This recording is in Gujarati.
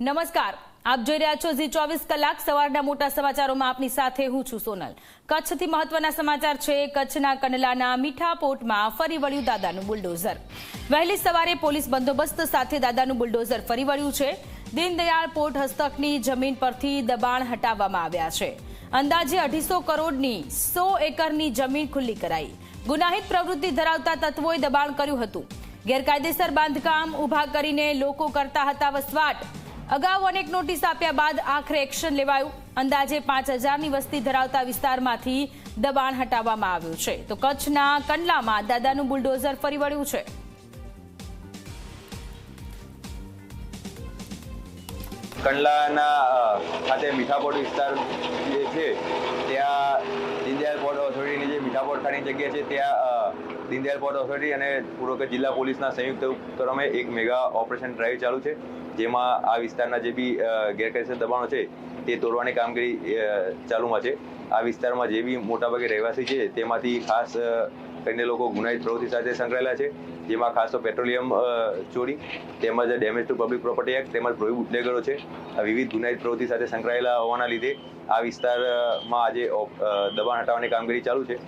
નમસ્કાર, આપ જોઈ રહ્યા છો ઝી 24 કલાક સવારના મોટા સમાચારોમાં આપની સાથે હું છું સોનલ। કચ્છથી મહત્વના સમાચાર છે। કચ્છના કંડલાના મીઠાપોટમાં ફરી વળ્યું દાદાનું બુલડોઝર। વહેલી સવારે પોલીસ બંદોબસ્ત સાથે દાદાનું બુલડોઝર ફરી વળ્યું છે। દીનદયાળ પોર્ટ હસ્તકની જમીન પરથી દબાણ હટાવવામાં આવ્યા છે। અંદાજે 250 કરોડની 100 એકરની જમીન ખુલ્લી કરાઈ। ગુનાહિત પ્રવૃત્તિ ધરાવતા તત્વોએ દબાણ કર્યું હતું। ગેરકાયદેસર બાંધકામ ઊભા કરીને લોકો કરતા હતા વસવાટ। અગાઉ અનેક નોટિસ આપ્યા બાદ આખરે એક્શન લેવાયું। અંદાજે 5000ની વસ્તી ધરાવતા વિસ્તારમાંથી દબાણ હટાવવામાં આવ્યું છે। તો કચ્છના કંડલામાં દાદાનું બુલડોઝર ફરી વળ્યું છે। કંડલાના ખાતે મીઠાપોટ વિસ્તાર જે છે ત્યાં દીનદયાળ પોર્ટ ઓથોરિટીની જે મીઠાપોટ ખાની જગ્યા છે ત્યાં દીનદયાળ પોર્ટ ઓથોરિટી અને પૂર્વ કચ્છ જિલ્લા પોલીસના સંયુક્ત ઉપક્રમે એક મેગા ઓપરેશન ડ્રાઈવ ચાલુ છે, જેમાં આ વિસ્તારના જે બી ગેરકાયદેસર દબાણો છે તે તોડવાની કામગીરી ચાલુમાં છે। આ વિસ્તારમાં જે બી મોટાભાગે રહેવાસી છે તેમાંથી ખાસ કરીને લોકો ગુનાહિત પ્રવૃત્તિ સાથે સંકળાયેલા છે, જેમાં ખાસ તો પેટ્રોલિયમ ચોરી તેમજ damage two public property act તેમજ પ્રોહિબિટ બુટલેગરો છે। આ વિવિધ ગુનાહિત પ્રવૃત્તિ સાથે સંકળાયેલા હોવાના લીધે આ વિસ્તારમાં આજે દબાણ હટાવવાની કામગીરી ચાલુ છે।